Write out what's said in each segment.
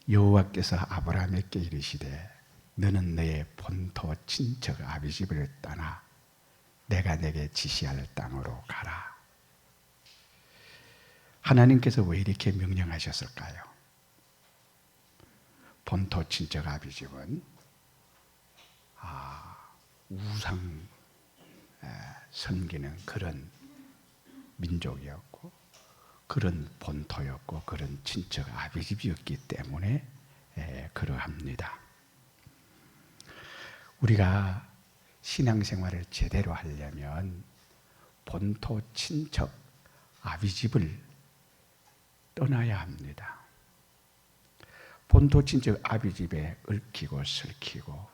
여호와께서 아브라함에게 이르시되 너는 너의 본토 친척 아비 집을 떠나 내가 내게 지시할 땅으로 가라. 하나님께서 왜 이렇게 명령하셨을까요? 본토 친척 아비 집은 우상 섬기는 그런 민족이었고 그런 본토였고 그런 친척 아비 집이었기 때문에 그러합니다. 우리가 신앙생활을 제대로 하려면 본토 친척 아비 집을 떠나야 합니다. 본토 친척 아비 집에 얽히고 설키고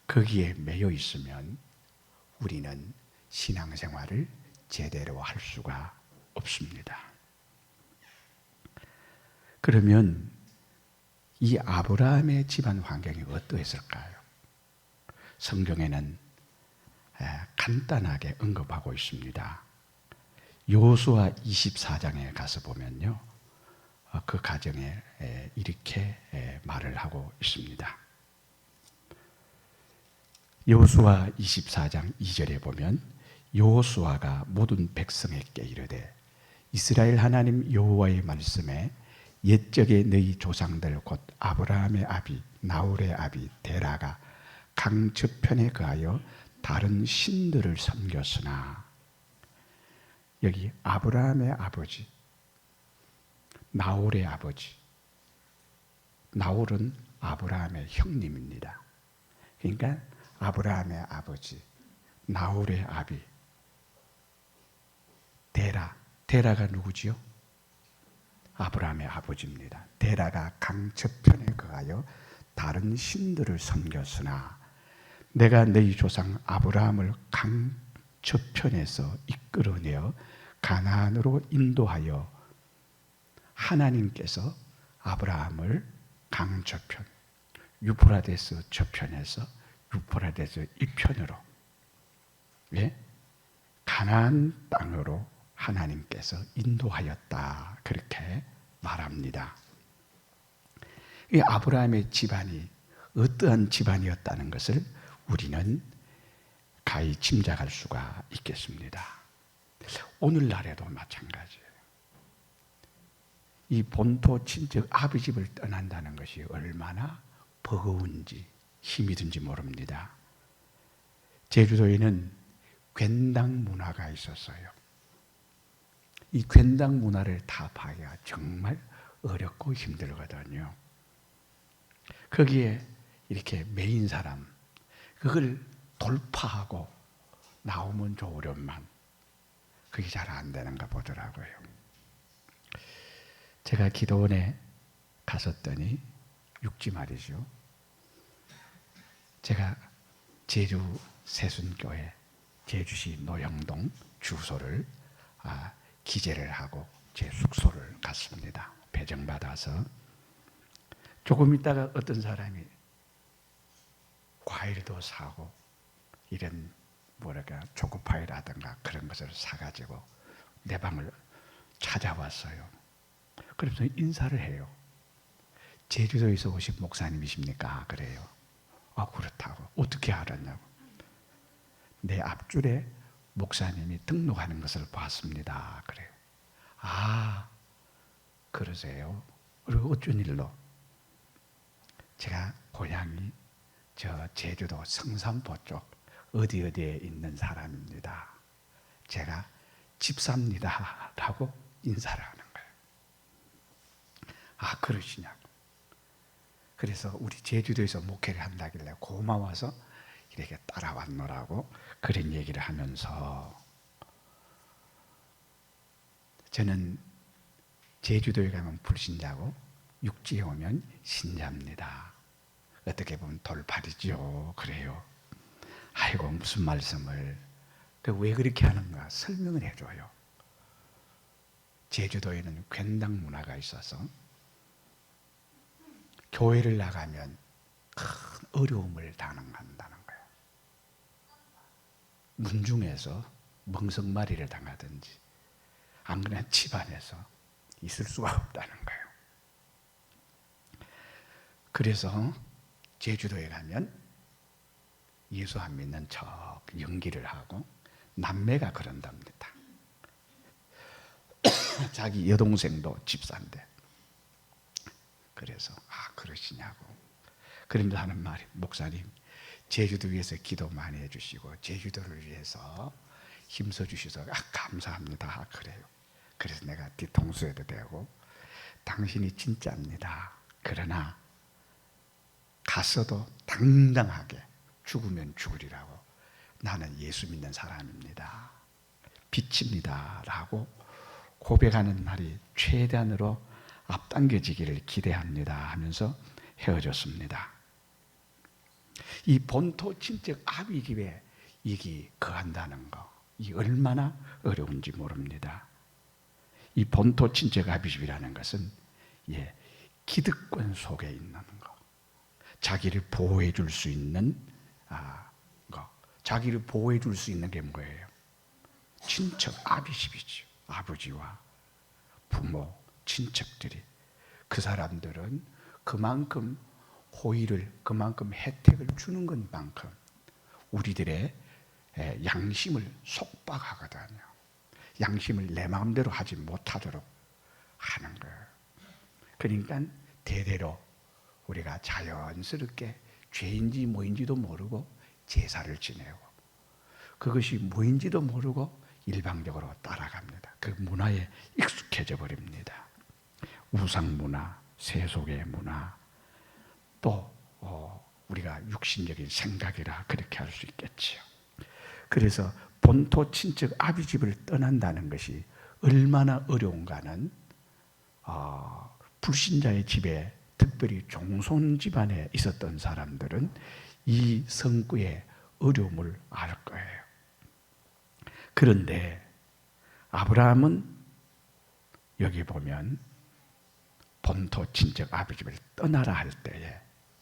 거기에 매여 있으면 우리는 신앙생활을 제대로 할 수가 없습니다. 그러면 이 아브라함의 집안 환경이 어떠했을까요? 성경에는 간단하게 언급하고 있습니다. 여호수아 24장에 가서 보면요, 그 가정에 이렇게 말을 하고 있습니다. 여호수아 24장 2절에 보면 여호수아가 모든 백성에게 이르되 이스라엘 하나님 여호와의 말씀에 옛적에 너희 조상들 곧 아브라함의 아비 나홀의 아비 데라가 강 저편에 거하여 다른 신들을 섬겼으나, 여기 아브라함의 아버지 나홀의 아버지, 나홀은 아브라함의 형님입니다. 그러니까 아브라함의 아버지 나홀의 아비 데라가 누구지요? 아브라함의 아버지입니다. 데라가 강 저편에 거하여 다른 신들을 섬겼으나 내가 너희 조상 아브라함을 강 저편에서 이끌어내어 가나안으로 인도하여 하나님께서 아브라함을 강 저편, 유프라데스 저편에서 유프라데스 이편으로 가나안 땅으로 하나님께서 인도하였다, 그렇게 말합니다. 이 아브라함의 집안이 어떠한 집안이었다는 것을 우리는 가히 짐작할 수가 있겠습니다. 오늘날에도 마찬가지예요. 이 본토 친척 아비 집을 떠난다는 것이 얼마나 버거운지 힘이 든지 모릅니다. 제주도에는 괜당 문화가 있었어요. 이 괜당 문화를 타파하기가 정말 어렵고 힘들거든요. 거기에 이렇게 메인 사람, 그걸 돌파하고 나오면 좋으련만 그게 잘 안 되는가 보더라고요. 제가 기도원에 갔었더니 육지 말이죠. 제가 제주 세순교회 제주시 노영동 주소를 기재를 하고 제 숙소를 갔습니다. 배정받아서 조금 있다가 어떤 사람이 과일도 사고 이런 초코파이라든가 그런 것을 사가지고 내 방을 찾아왔어요. 그래서 인사를 해요. 제주도에서 오신 목사님이십니까? 그래요. 그렇다고. 어떻게 알았냐고. 내 앞줄에 목사님이 등록하는 것을 봤습니다. 그래요. 그러세요? 그리고 어쩐 일로? 제가 고향이 저 제주도 성산포 쪽 어디에 있는 사람입니다. 제가 집사입니다 라고 인사를 하는 거예요. 그러시냐고. 그래서 우리 제주도에서 목회를 한다길래 고마워서 이렇게 따라왔노라고 그런 얘기를 하면서, 저는 제주도에 가면 불신자고 육지에 오면 신자입니다. 어떻게 보면 돌팔이죠. 그래요. 아이고 무슨 말씀을. 왜 그렇게 하는가 설명을 해줘요. 제주도에는 괜당 문화가 있어서 교회를 나가면 큰 어려움을 당한다는 거예요. 문중에서 멍석마리를 당하든지 안 그러면 집안에서 있을 수가 없다는 거예요. 그래서 제주도에 가면 예수 안 믿는 척 연기를 하고 남매가 그런답니다. 자기 여동생도 집사인데. 그래서 그러시냐고. 그러면서 하는 말이, 목사님 제주도 위해서 기도 많이 해주시고 제주도를 위해서 힘써 주셔서 감사합니다. 그래요. 그래서 내가 뒤통수에도 대고, 당신이 진짜입니다. 그러나 갔어도 당당하게 죽으면 죽으리라고, 나는 예수 믿는 사람입니다, 빛입니다 라고 고백하는 날이 최대한으로 앞당겨지기를 기대합니다 하면서 헤어졌습니다. 이 본토 친척 아비 집에 이기 거한다는 거, 이 얼마나 어려운지 모릅니다. 이 본토 친척 아비 집이라는 것은 기득권 속에 있는 거, 자기를 보호해 줄 수 있는 거, 자기를 보호해 줄 수 있는 게 뭐예요? 친척 아비 집이죠. 아버지와 부모, 친척들이, 그 사람들은 그만큼 호의를, 그만큼 혜택을 주는 것만큼 우리들의 양심을 속박하거든요. 양심을 내 마음대로 하지 못하도록 하는 거예요. 그러니까 대대로 우리가 자연스럽게 죄인지 뭐인지도 모르고 제사를 지내고, 그것이 뭐인지도 모르고 일방적으로 따라갑니다. 그 문화에 익숙해져 버립니다. 우상문화, 세속의 문화, 또 우리가 육신적인 생각이라 그렇게 할 수 있겠지요. 그래서 본토 친척 아비 집을 떠난다는 것이 얼마나 어려운가는 불신자의 집에, 특별히 종손 집안에 있었던 사람들은 이 성구의 어려움을 알 거예요. 그런데 아브라함은 여기 보면 본토 친척 아비 집을 떠나라 할 때에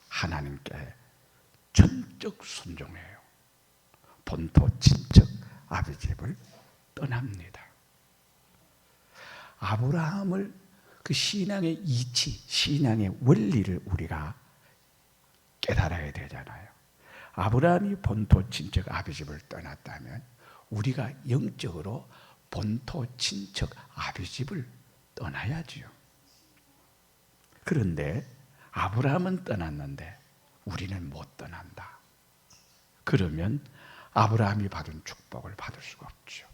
하나님께 전적 순종해요. 본토 친척 아비 집을 떠납니다. 아브라함을, 그 신앙의 이치, 신앙의 원리를 우리가 깨달아야 되잖아요. 아브라함이 본토 친척 아비 집을 떠났다면 우리가 영적으로 본토 친척 아비 집을 떠나야지요. 그런데 아브라함은 떠났는데 우리는 못 떠난다. 그러면 아브라함이 받은 축복을 받을 수가 없죠.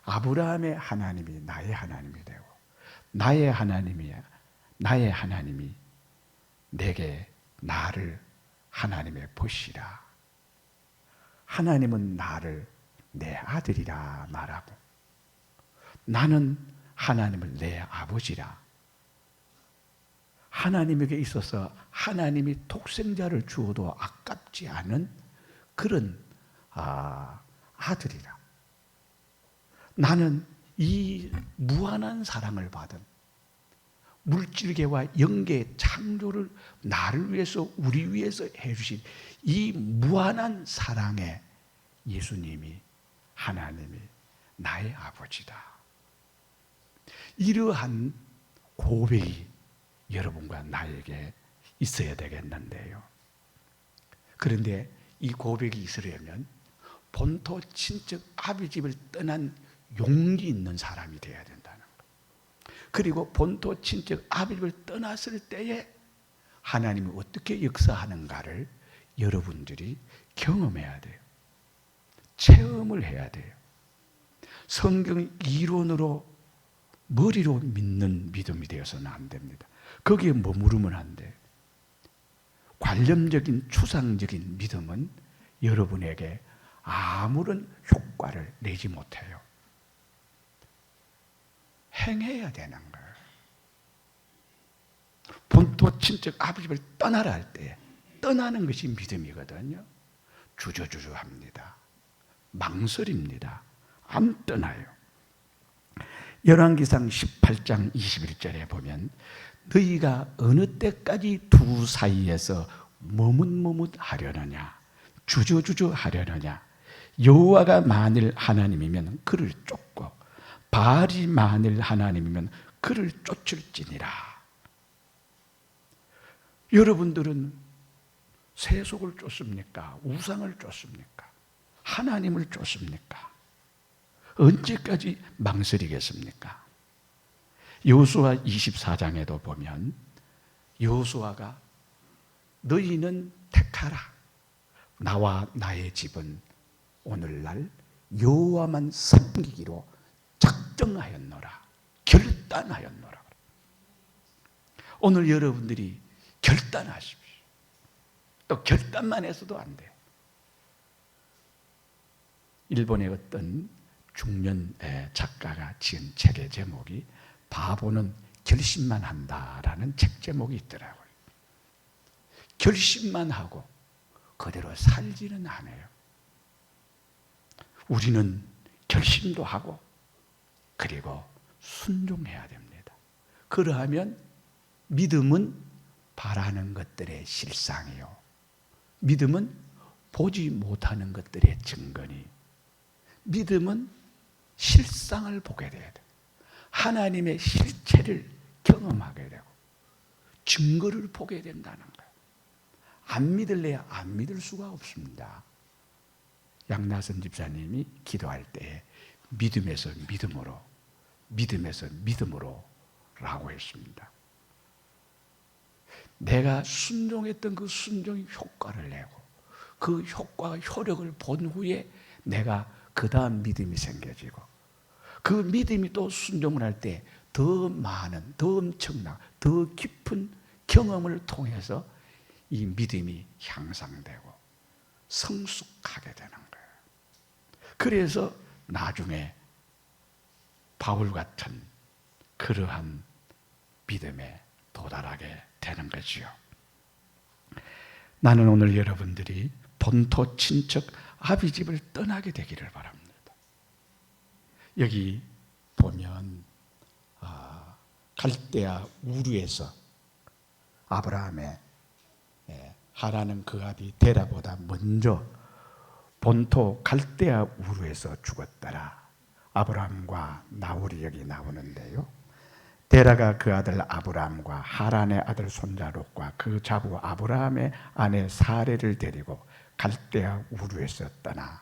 아브라함의 하나님이 나의 하나님이 되고, 나의 하나님이 내게 나를 하나님의 벗이라, 하나님은 나를 내 아들이라 말하고, 나는 하나님을 내 아버지라, 하나님에게 있어서 하나님이 독생자를 주어도 아깝지 않은 그런 아들이라, 나는 이 무한한 사랑을 받은, 물질계와 영계 창조를 나를 위해서, 우리 위해서 해주신 이 무한한 사랑의 예수님이, 하나님이 나의 아버지다. 이러한 고백이 여러분과 나에게 있어야 되겠는데요. 그런데 이 고백이 있으려면 본토 친척 아비 집을 떠난 용기 있는 사람이 되어야 된다는 거예요. 그리고 본토 친척 아비 집을 떠났을 때에 하나님이 어떻게 역사하는가를 여러분들이 경험해야 돼요. 체험을 해야 돼요. 성경의 이론으로, 머리로 믿는 믿음이 되어서는 안 됩니다. 거기에 머무르면 안 돼요. 관념적인, 추상적인 믿음은 여러분에게 아무런 효과를 내지 못해요. 행해야 되는 거예요. 본토 친척 아비 집을 떠나라 할 때 떠나는 것이 믿음이거든요. 주저주저합니다. 망설입니다. 안 떠나요. 열왕기상 18장 21절에 보면 너희가 어느 때까지 두 사이에서 머뭇머뭇하려느냐, 주저주저하려느냐, 여호와가 만일 하나님이면 그를 쫓고 바알이 만일 하나님이면 그를 쫓을지니라. 여러분들은 세속을 쫓습니까? 우상을 쫓습니까? 하나님을 쫓습니까? 언제까지 망설이겠습니까? 여호수아 24장에도 보면 여호수아가 너희는 택하라. 나와 나의 집은 오늘날 여호와만 섬기기로 작정하였노라. 결단하였노라. 오늘 여러분들이 결단하십시오. 또 결단만 해서도 안 돼요. 일본의 어떤 중년 작가가 지은 책의 제목이 바보는 결심만 한다라는 책 제목이 있더라고요. 결심만 하고 그대로 살지는 않아요. 우리는 결심도 하고 그리고 순종해야 됩니다. 그러하면 믿음은 바라는 것들의 실상이요, 믿음은 보지 못하는 것들의 증거니, 믿음은 실상을 보게 돼야 돼요. 하나님의 실체를 경험하게 되고 증거를 보게 된다는 거예요. 안 믿을래야 안 믿을 수가 없습니다. 양나선 집사님이 기도할 때 믿음에서 믿음으로, 믿음에서 믿음으로 라고 했습니다. 내가 순종했던 그 순종이 효과를 내고 그 효과가 효력을 본 후에 내가 그 다음 믿음이 생겨지고 그 믿음이 또 순종을 할 때 더 많은, 더 엄청난, 더 깊은 경험을 통해서 이 믿음이 향상되고 성숙하게 되는 거예요. 그래서 나중에 바울 같은 그러한 믿음에 도달하게 되는 거지요. 나는 오늘 여러분들이 본토 친척 아비집을 떠나게 되기를 바랍니다. 여기 보면 갈대아 우르에서 아브라함의 하라는 그 아비 데라보다 먼저 본토 갈대아 우르에서 죽었더라. 아브라함과 나홀이 여기 나오는데요. 데라가 그 아들 아브라함과 하란의 아들 손자 롯과 그 자부 아브라함의 아내 사레를 데리고 갈대아 우르에서 떠나.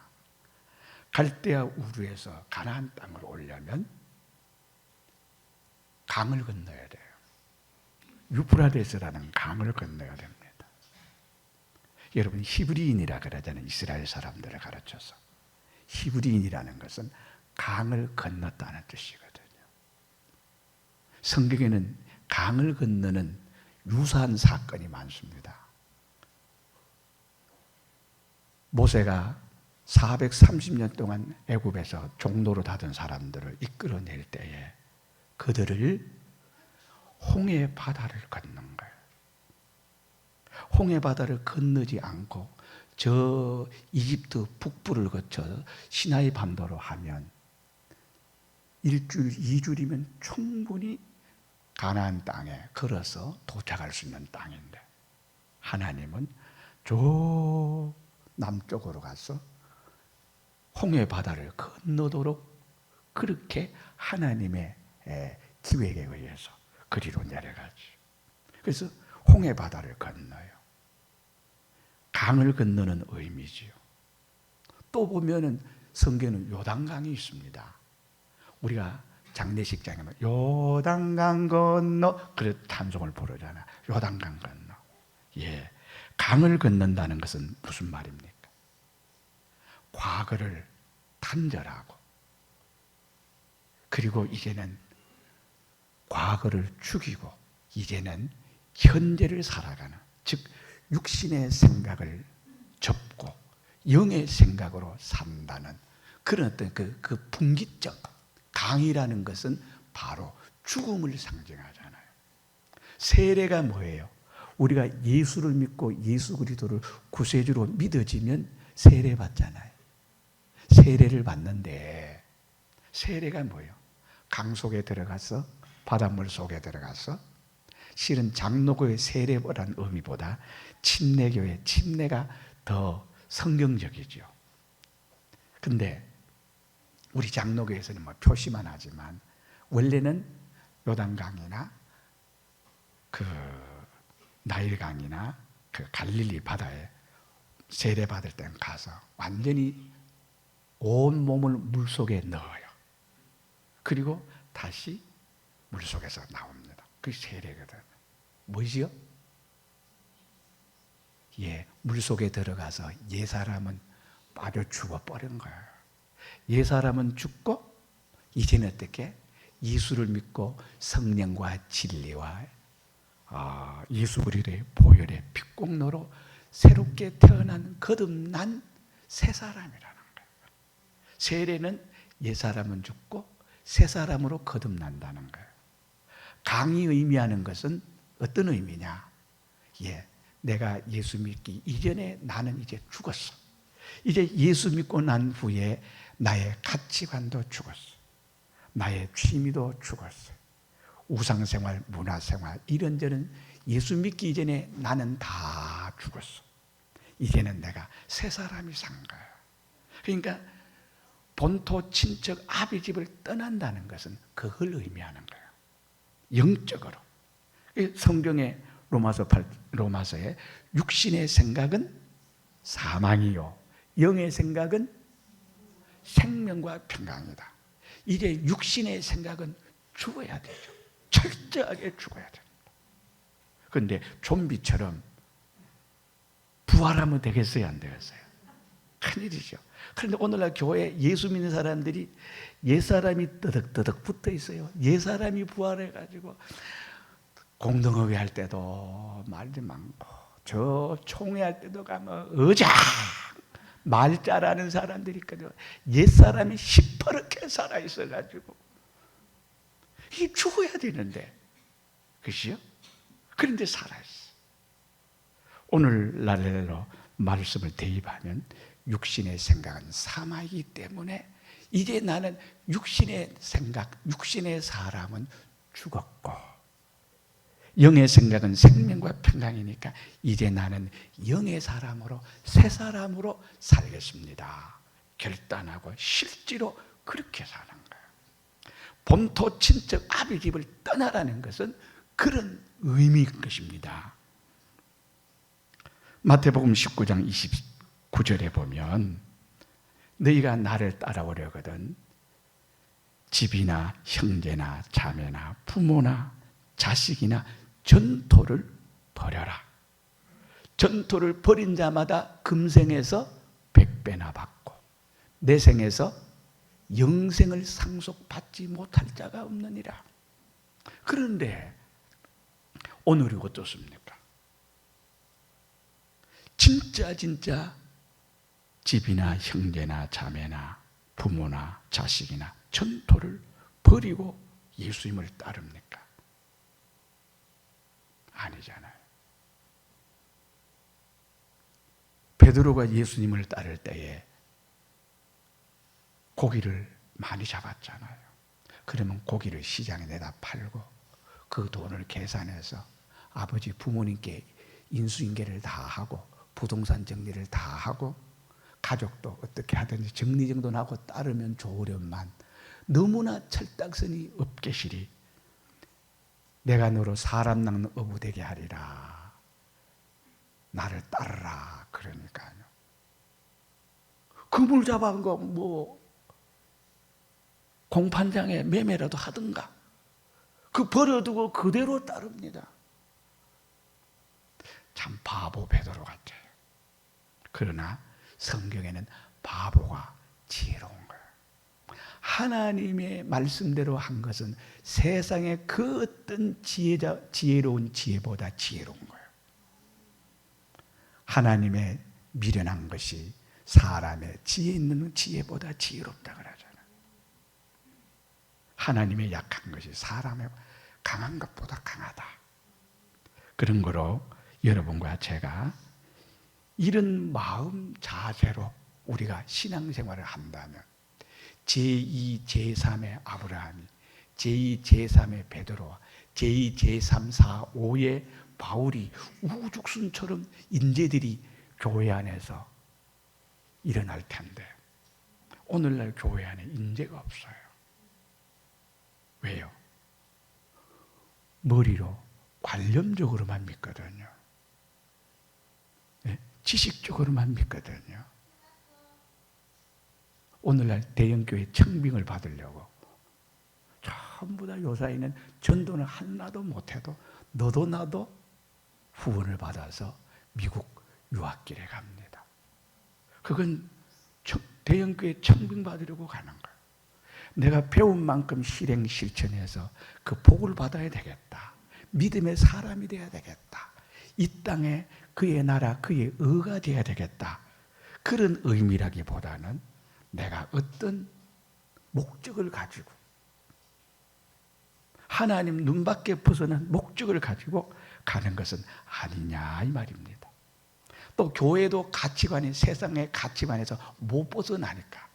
갈대아 우르에서 가나안 땅을 오려면 강을 건너야 돼요. 유프라데스라는 강을 건너야 됩니다. 여러분 히브리인이라 그러잖아요. 이스라엘 사람들을 가르쳐서. 히브리인이라는 것은 강을 건넜다는 뜻이거든요. 성경에는 강을 건너는 유사한 사건이 많습니다. 모세가 430년 동안 애굽에서 종노릇 하던 사람들을 이끌어낼 때에 그들을 홍해 바다를 건넌 거예요. 홍해 바다를 건너지 않고 저 이집트 북부를 거쳐 시나이 반도로 하면 1주일, 2주일이면 충분히 가나안 땅에 걸어서 도착할 수 있는 땅인데 하나님은 저 남쪽으로 가서 홍해 바다를 건너도록 그렇게 하나님의 기획에 의해서 그리로 내려가지. 그래서 홍해 바다를 건너요. 강을 건너는 의미지요. 또 보면은 성경에는 요단강이 있습니다. 우리가 장례식장에 요단강 건너 그래 찬송을 부르잖아. 요단강 건너. 예, 강을 건넌다는 것은 무슨 말입니까? 과거를 단절하고 그리고 이제는 과거를 죽이고 이제는 현재를 살아가는, 즉 육신의 생각을 접고 영의 생각으로 산다는 그런 어떤 그 분기점. 강이라는 것은 바로 죽음을 상징하잖아요. 세례가 뭐예요? 우리가 예수를 믿고 예수 그리스도를 구세주로 믿어지면 세례 받잖아요. 세례를 받는데 세례가 뭐예요? 강 속에 들어가서 바닷물 속에 들어가서 실은 장로교의 세례라는 의미보다 침례교의 침례가 더 성경적이죠. 근데 우리 장로교에서는 뭐 표시만 하지만 원래는 요단강이나 그 나일강이나 그 갈릴리 바다에 세례받을 때 가서 완전히 온 몸을 물속에 넣어요. 그리고 다시 물속에서 나옵니다. 그게 세례거든. 뭐지요? 예, 물속에 들어가서 옛사람은 빠져 죽어버린 거예요. 옛사람은 죽고 이제는 어떻게? 예수를 믿고 성령과 진리와 예수 그리스도의 보혈의 피공로로 새롭게 태어난 거듭난 새 사람이라는 거예요. 세례는 옛사람은 죽고 새 사람으로 거듭난다는 거예요. 강이 의미하는 것은 어떤 의미냐? 예, 내가 예수 믿기 이전에 나는 이제 죽었어. 이제 예수 믿고 난 후에 나의 가치관도 죽었어. 나의 취미도 죽었어. 우상생활, 문화생활 이런저런 예수 믿기 이전에 나는 다 죽었어. 이제는 내가 새 사람이 산 거야. 그러니까 본토 친척 아비 집을 떠난다는 것은 그걸 의미하는 거예요. 영적으로. 성경의 로마서에 육신의 생각은 사망이요 영의 생각은 생명과 평강이다. 이제 육신의 생각은 죽어야 되죠. 철저하게 죽어야 됩니다. 그런데 좀비처럼 부활하면 되겠어요? 안 되겠어요? 큰일이죠. 그런데 오늘날 교회에 예수 믿는 사람들이 옛사람이 떠덕떠덕 붙어 있어요. 옛사람이 부활해가지고 공동의회 할 때도 말이 많고 저 총회할 때도 가면 의장 말 잘하는 사람들이 있거든요. 옛사람이 시퍼렇게 살아있어가지고 이 죽어야 되는데 그렇지요? 그런데 살아있어. 오늘날로 말씀을 대입하면 육신의 생각은 사망이기 때문에 이제 나는 육신의 생각, 육신의 사람은 죽었고 영의 생각은 생명과 평강이니까 이제 나는 영의 사람으로 새 사람으로 살겠습니다. 결단하고 실제로 그렇게 사는 거예요. 본토 친척 아비 집을 떠나라는 것은 그런 의미인 것입니다. 마태복음 19장 29절에 보면 너희가 나를 따라오려거든 집이나 형제나 자매나 부모나 자식이나 전토를 버려라. 전토를 버린 자마다 금생에서 100배나 받고 내생에서 영생을 상속받지 못할 자가 없느니라. 그런데 오늘이 어떻습니까? 진짜 집이나 형제나 자매나 부모나 자식이나 전토를 버리고 예수님을 따릅니까? 아니잖아요. 베드로가 예수님을 따를 때에 고기를 많이 잡았잖아요. 그러면 고기를 시장에 내다 팔고 그 돈을 계산해서 아버지 부모님께 인수인계를 다 하고 부동산 정리를 다 하고 가족도 어떻게 하든지 정리정돈하고 따르면 좋으련만 너무나 철딱선이 없게시리 내가 너로 사람 낚는 어부되게 하리라. 나를 따르라. 그러니까요. 그물 잡아간 거 뭐 공판장에 매매라도 하든가 그 버려두고 그대로 따릅니다. 참 바보 베드로 같아요. 그러나 성경에는 바보가 지혜로운 거예요. 하나님의 말씀대로 한 것은 세상의 그 어떤 지혜로운 지혜보다 지혜로운 거예요. 하나님의 미련한 것이 사람의 지혜 있는 지혜보다 지혜롭다 그러잖아요. 하나님의 약한 것이 사람의 강한 것보다 강하다. 그런 거로 여러분과 제가 이런 마음 자세로 우리가 신앙생활을 한다면 제2, 제3의 아브라함이 제2, 제3의 베드로와 제2, 제3, 4, 5의 바울이 우후죽순처럼 인재들이 교회 안에서 일어날 텐데 오늘날 교회 안에 인재가 없어요. 왜요? 머리로 관념적으로만 믿거든요. 예? 지식적으로만 믿거든요. 오늘날 대형교회 청빙을 받으려고 전부 다 요사이는 전도는 하나도 못해도 너도 나도 후원을 받아서 미국 유학길에 갑니다. 그건 대형교회 청빙 받으려고 가는 거예요. 내가 배운 만큼 실행 실천해서 그 복을 받아야 되겠다. 믿음의 사람이 되어야 되겠다. 이 땅에 그의 나라, 그의 의가 되어야 되겠다. 그런 의미라기보다는 내가 어떤 목적을 가지고 하나님 눈밖에 벗어난 목적을 가지고 가는 것은 아니냐 이 말입니다. 또 교회도 가치관이 세상의 가치관에서 못 벗어나니까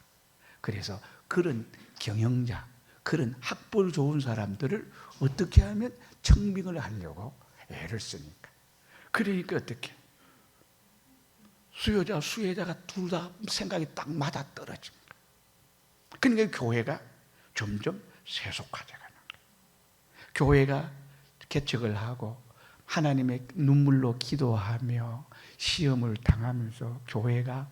그래서 그런 경영자, 그런 학벌 좋은 사람들을 어떻게 하면 청빙을 하려고 애를 쓰니까 그러니까 어떻게 수요자, 수혜자가 둘 다 생각이 딱 맞아 떨어집니다. 그러니까 교회가 점점 세속화돼 가는 거예요. 교회가 개척을 하고 하나님의 눈물로 기도하며 시험을 당하면서 교회가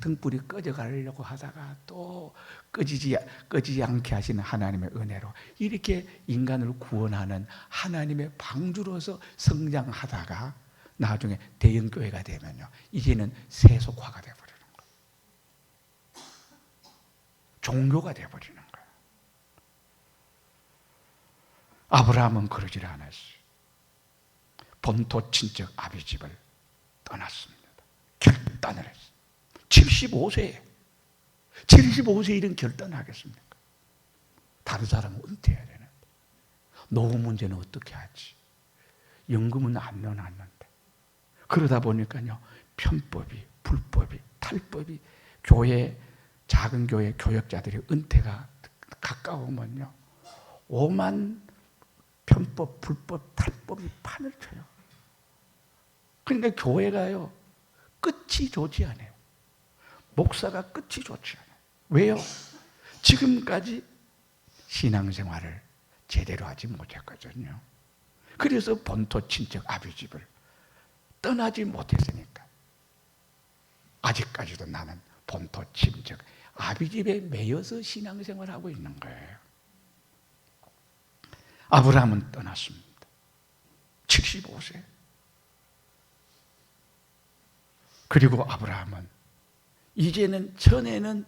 등불이 꺼져가려고 하다가 또 꺼지지 않게 하시는 하나님의 은혜로 이렇게 인간을 구원하는 하나님의 방주로서 성장하다가 나중에 대형교회가 되면요 이제는 세속화가 되어버리는 거예요. 종교가 되어버리는 거예요. 아브라함은 그러질 않았어요. 본토 친척 아비집을 떠났습니다. 결단을 했어요. 75세에 이런 결단하겠습니까? 다른 사람은 은퇴해야 되는데 노후 문제는 어떻게 하지? 연금은 안 넣어놨는데 그러다 보니까요 편법이, 불법이, 탈법이 작은 교회 교역자들이 은퇴가 가까우면요 오만 편법, 불법, 탈법이 판을 쳐요. 그러니까 교회가요 끝이 좋지 않아요. 목사가 끝이 좋지 않아요. 왜요? 지금까지 신앙생활을 제대로 하지 못했거든요. 그래서 본토 친척 아비집을 떠나지 못했으니까 아직까지도 나는 본토 친척 아비집에 매여서 신앙생활을 하고 있는 거예요. 아브라함은 떠났습니다. 75세. 그리고 아브라함은 이제는 전에는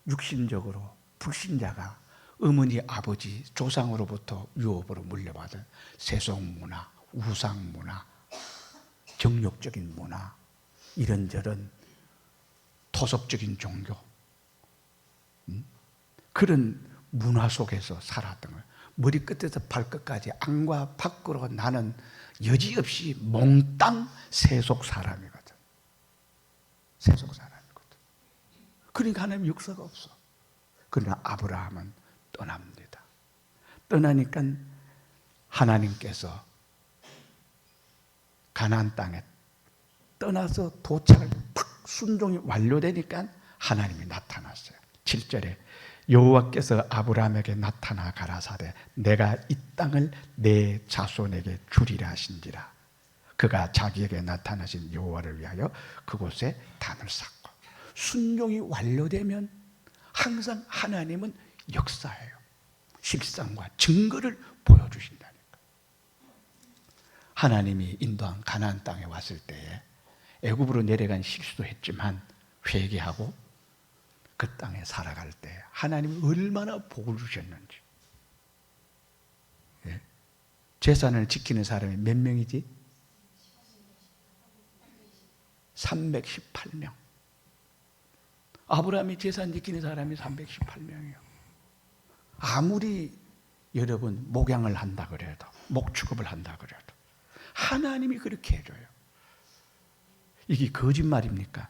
육신적으로 불신자가 어머니 아버지 조상으로부터 유업으로 물려받은 세속문화, 우상문화, 정욕적인 문화, 이런저런 토속적인 종교 그런 문화 속에서 살았던 거예요. 머리끝에서 발끝까지 안과 밖으로 나는 여지없이 몽땅 세속 사람이거든. 세속 사람이거든. 그러니까 하나님 역사가 없어. 그러나 아브라함은 떠납니다. 떠나니까 하나님께서 가나안 땅에 떠나서 도착을 딱 순종이 완료되니까 하나님이 나타났어요. 7절에 여호와께서 아브라함에게 나타나 가라사대 내가 이 땅을 내 자손에게 주리라 하신지라. 그가 자기에게 나타나신 여호와를 위하여 그곳에 단을 쌓고. 순종이 완료되면 항상 하나님은 역사예요. 실상과 증거를 보여주신다니까. 하나님이 인도한 가나안 땅에 왔을 때에 애굽으로 내려간 실수도 했지만 회개하고 그 땅에 살아갈 때 하나님이 얼마나 복을 주셨는지. 예? 제사를 지키는 사람이 몇 명이지? 318명. 아브라함이 제사 지키는 사람이 318명이에요. 아무리 여러분 목양을 한다 그래도 목축업을 한다 그래도 하나님이 그렇게 해줘요. 이게 거짓말입니까?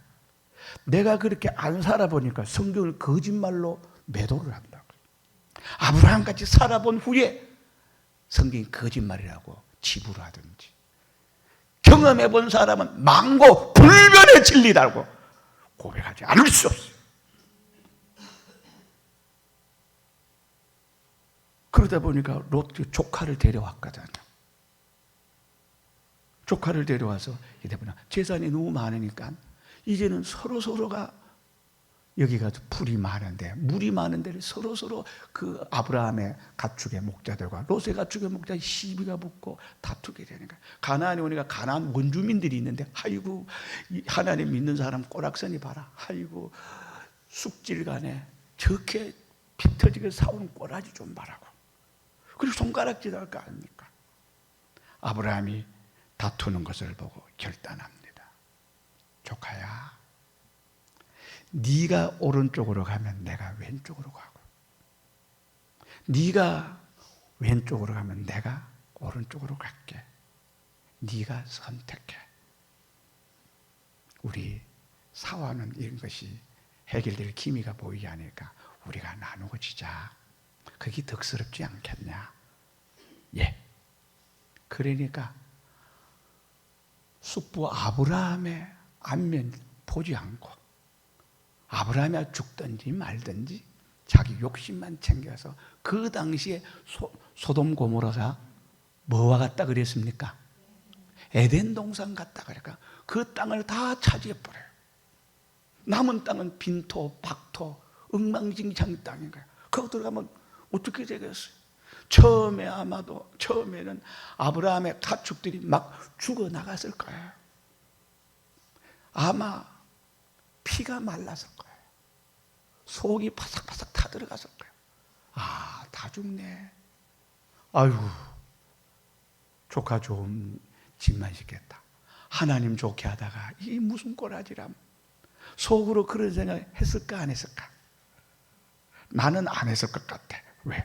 내가 그렇게 안 살아보니까 성경을 거짓말로 매도를 한다고. 아브라함같이 살아본 후에 성경이 거짓말이라고 지불을 하든지 경험해본 사람은 망고 불변의 진리라고 고백하지 않을 수 없어요. 그러다 보니까 롯 조카를 데려왔거든요. 조카를 데려와서 이래보나 재산이 너무 많으니까 이제는 서로가 여기가 풀이 많은데 물이 많은데 서로 그 아브라함의 가축의 목자들과 롯의 가축의 목자 시비가 붙고 다투게 되니까 가나안에 오니까 가나안 원주민들이 있는데 아이고 하나님 믿는 사람 꼬락서니 봐라. 아이고 숙질간에 저렇게 피 터지게 싸우는 꼬라지 좀 봐라고. 그리고 손가락질 할 거 아닙니까? 아브라함이 다투는 것을 보고 결단합니다. 조카야, 네가 오른쪽으로 가면 내가 왼쪽으로 가고, 네가 왼쪽으로 가면 내가 오른쪽으로 갈게. 네가 선택해. 우리 싸워하는 이런 것이 해결될 기미가 보이지 않으니까 우리가 나누고 지자. 그게 덕스럽지 않겠냐? 예. 그러니까 숙부 아브라함의 안면 보지 않고 아브라함이 죽든지 말든지 자기 욕심만 챙겨서 그 당시에 소돔 고모라가 뭐와 같다 그랬습니까? 에덴 동산 같다 그러니까 그 땅을 다 차지해버려요. 남은 땅은 빈토, 박토, 엉망진창 땅인 거예요. 거기 들어가면 어떻게 되겠어요? 처음에는 아브라함의 가축들이 막 죽어나갔을 거예요. 아마 피가 말랐을 거예요. 속이 바삭바삭 타들어갔을 거예요. 아, 다 죽네. 아유, 조카 좋은 집만 짓겠다. 하나님 좋게 하다가 이 무슨 꼬라지람. 속으로 그런 생각 했을까 안 했을까? 나는 안 했을 것 같아. 왜?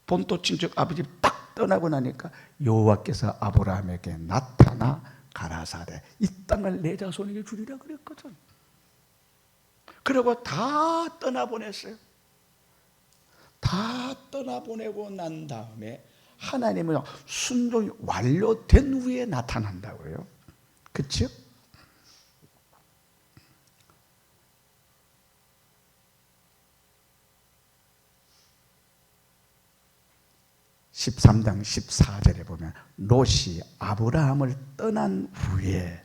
본토 친척 아버지 딱 떠나고 나니까 여호와께서 아브라함에게 나타나 가라사대 이 땅을 내 자손에게 주리라 그랬거든. 그리고 다 떠나보냈어요. 다 떠나보내고 난 다음에 하나님은 순종이 완료된 후에 나타난다고요. 그렇죠? 13장 14절에 보면 롯이 아브라함을 떠난 후에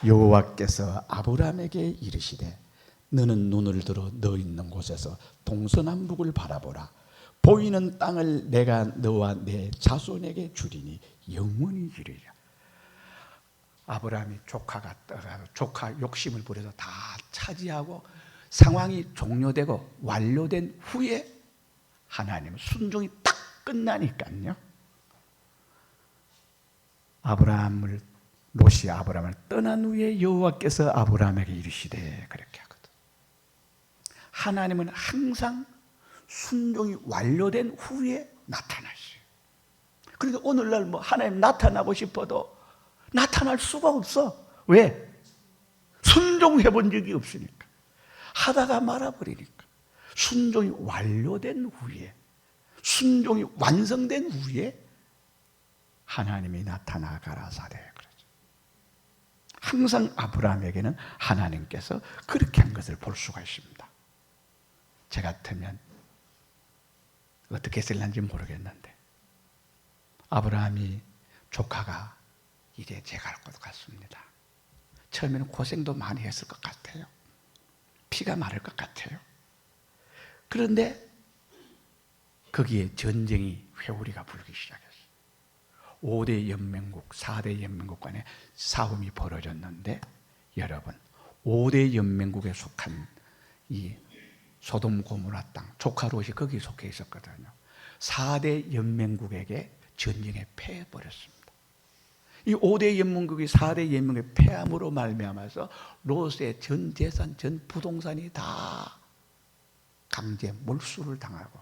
여호와께서 아브라함에게 이르시되 너는 눈을 들어 너 있는 곳에서 동서남북을 바라보라. 보이는 땅을 내가 너와 내 자손에게 주리니 영원히 이르리라. 아브라함이 조카가 떠가서 조카 욕심을 부려서 다 차지하고 상황이 종료되고 완료된 후에 하나님은 순종이 딱 끝나니까요. 롯이 아브라함을 떠난 후에 여호와께서 아브라함에게 이르시되 그렇게 하거든. 하나님은 항상 순종이 완료된 후에 나타나셔요. 그러니까 오늘날 하나님 나타나고 싶어도 나타날 수가 없어. 왜? 순종해 본 적이 없으니까. 하다가 말아버리니까. 순종이 완료된 후에, 순종이 완성된 후에 하나님이 나타나 가라사대 그러죠. 항상 아브라함에게는 하나님께서 그렇게 한 것을 볼 수가 있습니다. 저 같으면 어떻게 했을는지 모르겠는데 아브라함이 조카가 이제 제갈 것 같습니다. 처음에는 고생도 많이 했을 것 같아요. 피가 마를 것 같아요. 그런데 거기에 전쟁이 회오리가 불기 시작했어요. 5대 연맹국, 4대 연맹국 간에 싸움이 벌어졌는데 여러분 5대 연맹국에 속한 이 소돔 고모라 땅, 조카 롯이 거기 속해 있었거든요. 4대 연맹국에게 전쟁에 패해버렸습니다. 이 5대 연맹국이 4대 연맹국에 패함으로 말미암아서 롯의 전 재산, 전 부동산이 다 강제 몰수를 당하고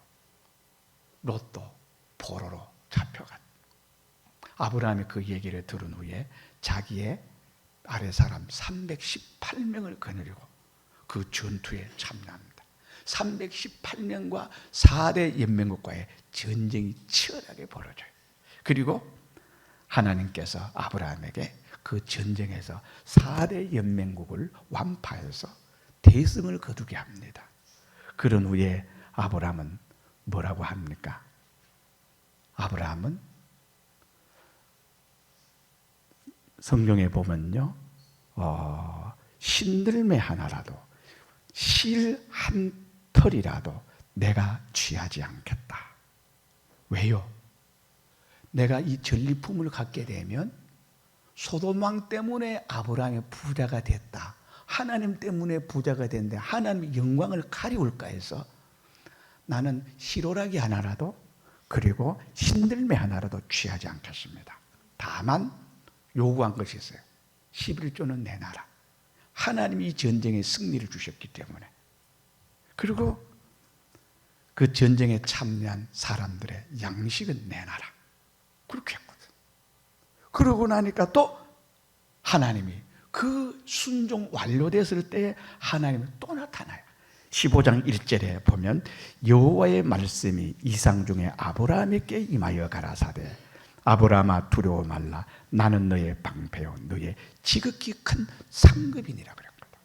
롯도 포로로 잡혀갔다. 아브라함이 그 얘기를 들은 후에 자기의 아래 사람 318명을 거느리고 그 전투에 참여합니다. 318명과 4대 연맹국과의 전쟁이 치열하게 벌어져요. 그리고 하나님께서 아브라함에게 그 전쟁에서 4대 연맹국을 완파해서 대승을 거두게 합니다. 그런 후에 아브라함은 뭐라고 합니까? 아브라함은 성경에 보면요, 신들매 하나라도, 실 한 털이라도 내가 취하지 않겠다. 왜요? 내가 이 전리품을 갖게 되면 소돔 왕 때문에 아브라함이 부자가 됐다, 하나님 때문에 부자가 됐는데 하나님의 영광을 가리울까 해서 나는 실오라기 하나라도, 그리고 신들매 하나라도 취하지 않겠습니다. 다만 요구한 것이 있어요. 11조는 내놔라. 하나님이 이 전쟁에 승리를 주셨기 때문에. 그리고 그 전쟁에 참여한 사람들의 양식은 내놔라. 그렇게 했거든. 그러고 나니까 또 하나님이 그 순종 완료됐을 때에 하나님이 또 나타나요. 15장 1절에 보면 여호와의 말씀이 이상 중에 아브라함에게 임하여 가라사대 아브라함아 두려워 말라 나는 너의 방패요 너의 지극히 큰 상급이니라 그랬거든.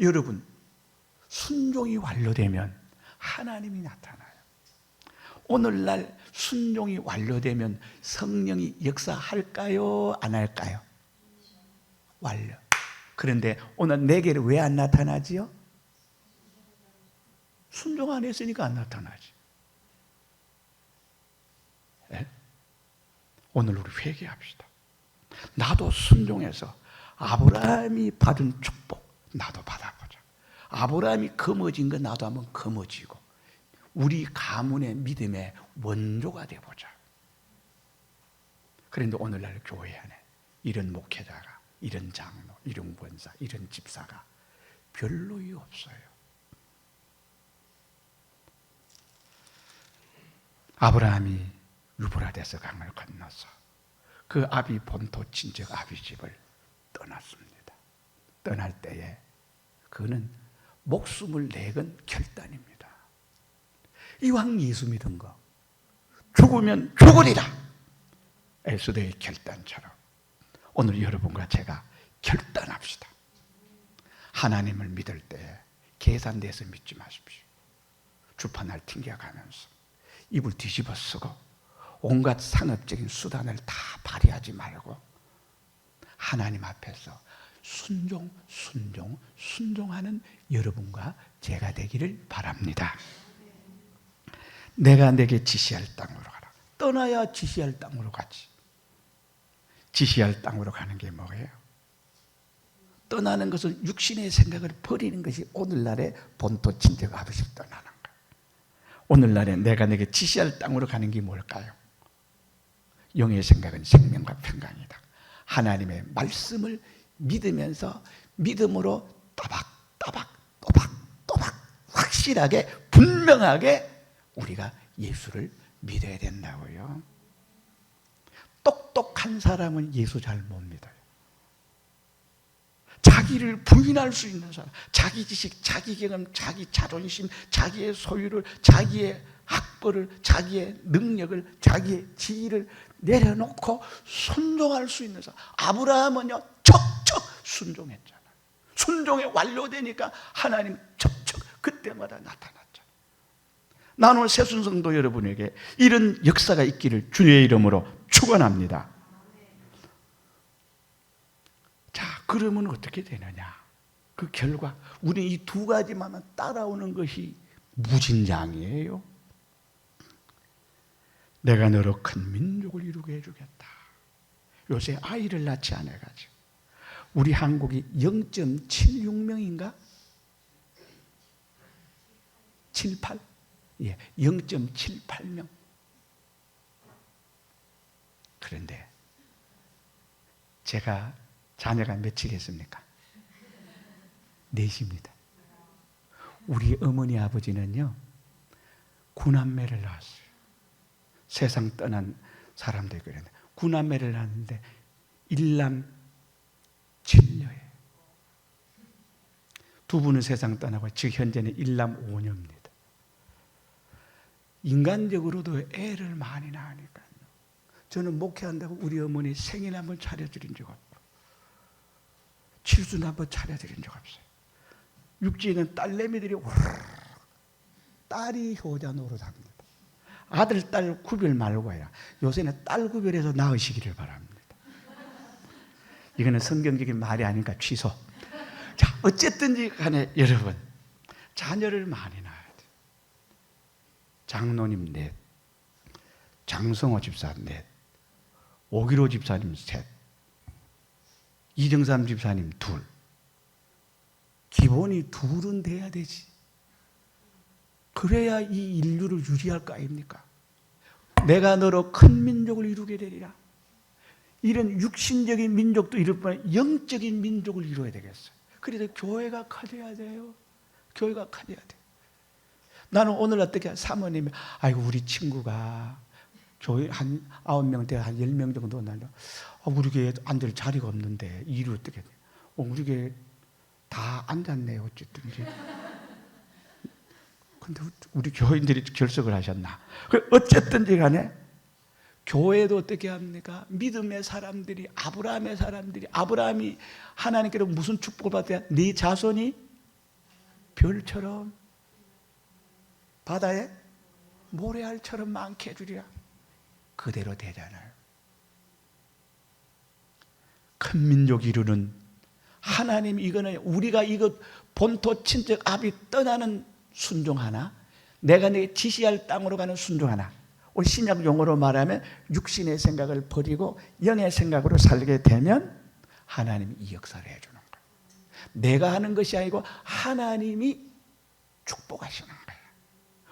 여러분, 순종이 완료되면 하나님이 나타나요. 오늘날 순종이 완료되면 성령이 역사할까요? 안 할까요? 완료. 그런데 오늘 내게는 왜 안 나타나지요? 순종 안 했으니까 안 나타나지. 네? 오늘 우리 회개합시다. 나도 순종해서 아브라함이 받은 축복 나도 받아보자. 아브라함이 거머쥔 거 나도 한번 거머쥐고 우리 가문의 믿음의 원조가 되어보자. 그런데 오늘날 교회 안에 이런 목회자가, 이런 장로, 이런 권사, 이런 집사가 별로이 없어요. 아브라함이 유브라데스 강을 건너서 그 아비 본토 친척 아비 집을 떠났습니다. 떠날 때에 그는 목숨을 내건 결단입니다. 이왕 예수 믿은 거 죽으면 죽으리라. 에스더의 결단처럼 오늘 여러분과 제가 결단합시다. 하나님을 믿을 때 계산돼서 믿지 마십시오. 주판을 튕겨가면서 입을 뒤집어 쓰고 온갖 상업적인 수단을 다 발휘하지 말고 하나님 앞에서 순종하는 여러분과 제가 되기를 바랍니다. 내가 내게 지시할 땅으로 가라. 떠나야 지시할 땅으로 가지. 지시할 땅으로 가는 게 뭐예요? 떠나는 것은 육신의 생각을 버리는 것이 오늘날의 본토 친척 아버지 떠나는 거예요. 오늘날에 내가 내게 지시할 땅으로 가는 게 뭘까요? 영의 생각은 생명과 평강이다. 하나님의 말씀을 믿으면서 믿음으로 또박 확실하게 분명하게 우리가 예수를 믿어야 된다고요. 똑똑한 사람은 예수 잘 못 믿어요. 자기를 부인할 수 있는 사람, 자기 지식, 자기 경험, 자기 자존심, 자기의 소유를, 자기의 학벌을, 자기의 능력을, 자기의 지위를 내려놓고 순종할 수 있는 사람. 아브라함은요 척척 순종했잖아요. 순종이 완료되니까 하나님 척척 그때마다 나타났잖아요. 나는 오늘 새순성도 여러분에게 이런 역사가 있기를 주의 이름으로 축원합니다. 자, 그러면 어떻게 되느냐? 그 결과 우리 이 두 가지만 따라오는 것이 무진장이에요. 내가 너로 큰 민족을 이루게 해주겠다. 요새 아이를 낳지 않아가지고 우리 한국이 0.76명인가? 78? 예, 0.78명. 그런데 제가 자녀가 몇이겠습니까? 넷입니다. 우리 어머니 아버지는요 9남매를 낳았어요. 세상 떠난 사람들이 그랬는데 9남매를 낳았는데 1남 7녀예요. 두 분은 세상 떠나고 지금 현재는 1남 5녀입니다. 인간적으로도 애를 많이 낳으니까요. 저는 목회한다고 우리 어머니 생일 한번 차려드린 적 없고 칠순 한번 차려드린 적 없어요. 육지에는 딸내미들이 딸이 효자 노릇합니다. 아들, 딸 구별 말고요. 요새는 딸 구별해서 낳으시기를 바랍니다. 이거는 성경적인 말이 아니니까 취소. 자, 어쨌든지 간에 여러분, 자녀를 많이 낳아야 돼. 장로님 넷, 장성호 집사 넷, 오기로 집사님 셋, 이정삼 집사님 둘. 기본이 둘은 돼야 되지. 그래야 이 인류를 유지할 거 아닙니까? 내가 너로 큰 민족을 이루게 되리라. 이런 육신적인 민족도 이룰 뿐 영적인 민족을 이루어야 되겠어요. 그래서 교회가 커져야 돼요. 교회가 커져야 돼. 나는 오늘 어떻게 사모님이 아이고 우리 친구가 교회 한 9명 돼 한 10명 정도 나려. 우리 교회에 앉을 자리가 없는데 일을 어떻게 돼? 우리 교회 다 앉았네요. 어쨌든지. 근데 우리 교인들이 결석을 하셨나? 어쨌든지 간에 교회도 어떻게 합니까? 믿음의 사람들이, 아브라함의 사람들이, 아브라함이 하나님께로 무슨 축복을 받아야 네 자손이 별처럼 바다에 모래알처럼 많게 해주리라. 그대로 되잖아요. 큰 민족 이루는 하나님, 이거는 우리가 이거 본토 친척 아비 떠나는 순종하나, 내가 내게 지시할 땅으로 가는 순종하나, 우리 신약 용어로 말하면 육신의 생각을 버리고 영의 생각으로 살게 되면 하나님이 이 역사를 해주는 거예요. 내가 하는 것이 아니고 하나님이 축복하시는 거예요.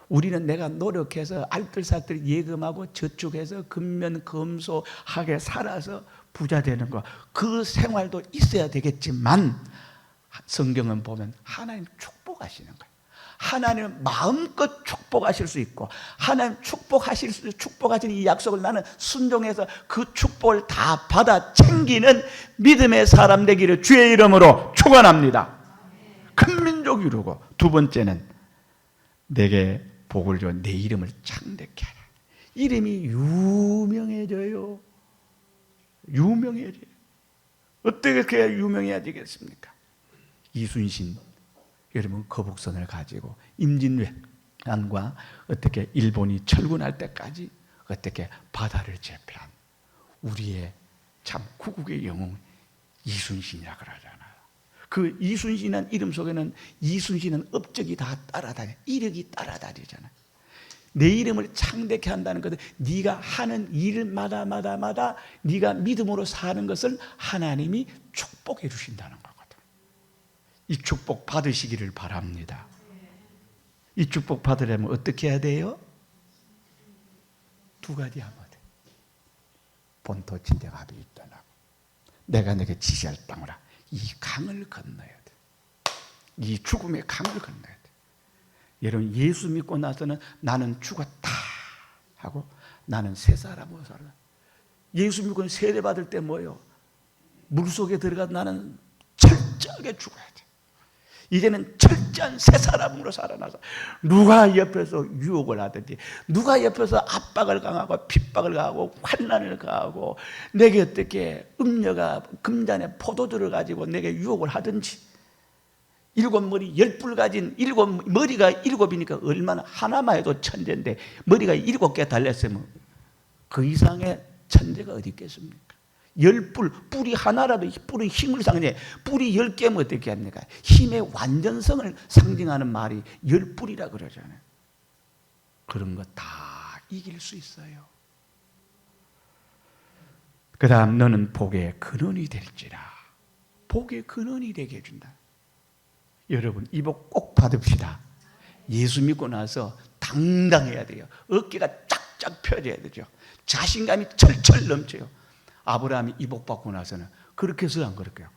우리는 내가 노력해서 알뜰살뜰 예금하고 저축해서 근면금소하게 살아서 부자 되는 거, 그 생활도 있어야 되겠지만 성경은 보면 하나님 축복하시는 거예요. 하나님은 마음껏 축복하실 수 있고, 하나님 축복하시는 이 약속을 나는 순종해서 그 축복을 다 받아 챙기는 믿음의 사람 되기를 주의 이름으로 축원합니다. 큰 민족 이루고, 두 번째는 내게 복을 줘 내 이름을 창대케 하라. 이름이 유명해져요. 유명해져요. 어떻게 해야 유명해지겠습니까? 이순신, 여러분 거북선을 가지고 임진왜란과 어떻게 일본이 철군할 때까지 어떻게 바다를 제패한 우리의 참 구국의 영웅 이순신이라 그러잖아요. 그 이순신이라는 이름 속에는 이순신은 업적이 다 따라다녀, 이력이 따라다니잖아요. 내 이름을 창대케 한다는 것은 네가 하는 일마다 네가 믿음으로 사는 것을 하나님이 축복해 주신다는 거거든. 이 축복 받으시기를 바랍니다. 이 축복 받으려면 어떻게 해야 돼요? 두 가지 하면 돼. 본토 친척 아비 떠나고 내가 내게 지시할 땅으로 이 강을 건너야 돼. 이 죽음의 강을 건너야 돼. 여러분, 예수 믿고 나서는 나는 죽었다 하고 나는 새 사람으로 살아. 예수 믿고 세례받을 때 뭐예요? 물속에 들어가서 나는 철저하게 죽어야 돼. 이제는 철저한 새 사람으로 살아나서 누가 옆에서 유혹을 하든지, 누가 옆에서 압박을 강하고 핍박을 가하고 환난을 가하고 내게 어떻게 음녀가 금잔에 포도주를 가지고 내게 유혹을 하든지, 일곱 머리 10뿔 가진 머리가 7이니까 얼마나, 하나만 해도 천재인데 머리가 7개 달렸으면 그 이상의 천재가 어디 있겠습니까? 10뿔, 뿔이 하나라도 뿔이 힘을 상징해. 뿔이 10개면 어떻게 합니까? 힘의 완전성을 상징하는 말이 10뿔이라 그러잖아요. 그런 거 다 이길 수 있어요. 그 다음, 너는 복의 근원이 될지라. 복의 근원이 되게 해준다. 여러분, 이 복 꼭 받읍시다. 예수 믿고 나서 당당해야 돼요. 어깨가 쫙쫙 펴져야 되죠. 자신감이 철철 넘쳐요. 아브라함이 이 복 받고 나서는 그렇게 해서 안 그럴게요.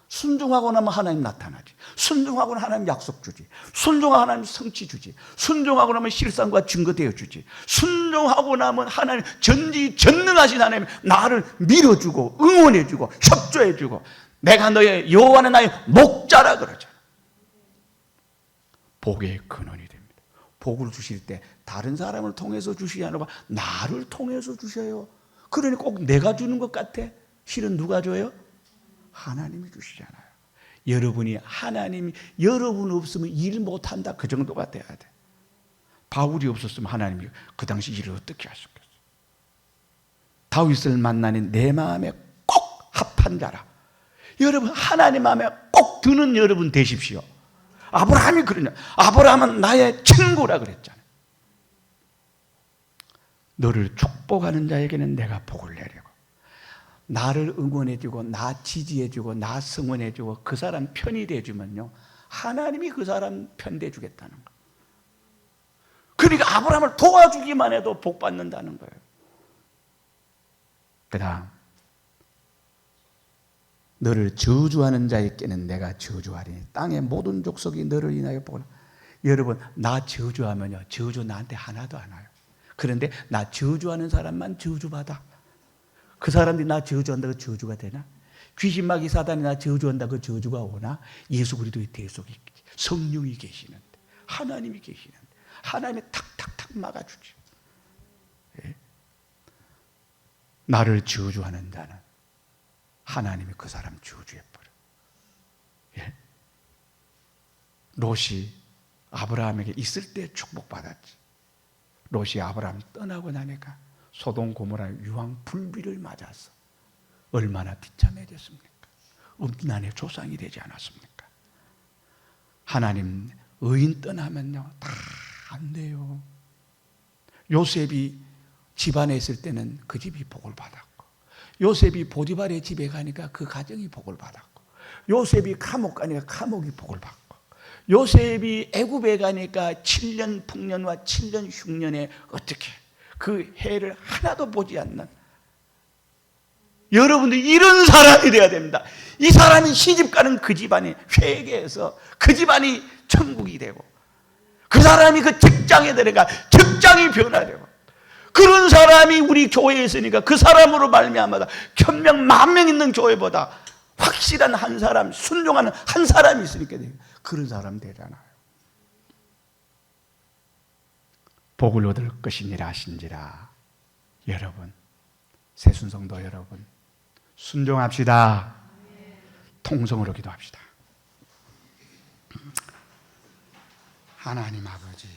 순종하고 나면 하나님 나타나지. 순종하고 나면 하나님 약속 주지. 순종하고 하나님 성취 주지. 순종하고 나면 실상과 증거 되어 주지. 순종하고 나면 하나님 전지전능하신 하나님 나를 밀어주고 응원해주고 협조해주고, 내가 너의 여호와는 나의 목자라 그러잖아. 복의 근원이 됩니다. 복을 주실 때 다른 사람을 통해서 주시지 않고 나를 통해서 주셔요. 그러니 꼭 내가 주는 것 같아. 실은 누가 줘요? 하나님이 주시잖아요. 여러분이 여러분 없으면 일 못한다, 그 정도가 돼야 돼. 바울이 없었으면 하나님이 그 당시 일을 어떻게 하셨겠어요? 다윗을 만나는 내 마음에 꼭 합한 자라. 여러분 하나님 마음에 꼭 드는 여러분 되십시오. 아브라함이 그러냐? 아브라함은 나의 친구라 그랬잖아요. 너를 축복하는 자에게는 내가 복을 내리고, 나를 응원해주고 나 지지해주고 나 성원해주고 그 사람 편이 돼주면요, 하나님이 그 사람 편 돼주겠다는 거예요. 그러니까 아브라함을 도와주기만 해도 복 받는다는 거예요. 그 다음, 너를 저주하는 자에게는 내가 저주하리니 땅의 모든 족속이 너를 인하여 복을. 여러분, 나 저주하면요, 저주 나한테 하나도 안 와요. 그런데 나 저주하는 사람만 저주받아. 그 사람들이 나 저주한다고 저주가 되나? 귀신마귀 사단이 나 저주한다고 저주가 오나? 예수 그리스도의 대속이, 성령이 계시는데, 하나님이 계시는데 하나님이 탁탁탁 막아주죠. 예? 나를 저주하는 자는 하나님이 그 사람 저주해버려. 예? 롯이 아브라함에게 있을 때 축복받았지. 롯이 아브라함 떠나고 나니까 소돔 고모라 유황 불비를 맞아서 얼마나 비참해졌습니까? 음란의 조상이 되지 않았습니까? 하나님 의인 떠나면요 다 안 돼요. 요셉이 집안에 있을 때는 그 집이 복을 받았고, 요셉이 보디발의 집에 가니까 그 가정이 복을 받았고, 요셉이 감옥 가니까 감옥이 복을 받고, 요셉이 애굽에 가니까 7년 풍년과 7년 흉년에 어떻게 그 해를 하나도 보지 않는, 여러분들 이런 사람이 되어야 됩니다. 이 사람이 시집가는 그 집안이 회개해서 그 집안이 천국이 되고, 그 사람이 그 직장에 들어가 직장이 변화되고, 그런 사람이 우리 교회에 있으니까 그 사람으로 말미암아 1000명, 10,000명 있는 교회보다 확실한 한 사람, 순종하는 한 사람이 있으니까 그런 사람 되잖아요. 복을 얻을 것이니라 하신지라. 여러분, 새순성도 여러분, 순종합시다. 통성으로 기도합시다. 하나님 아버지,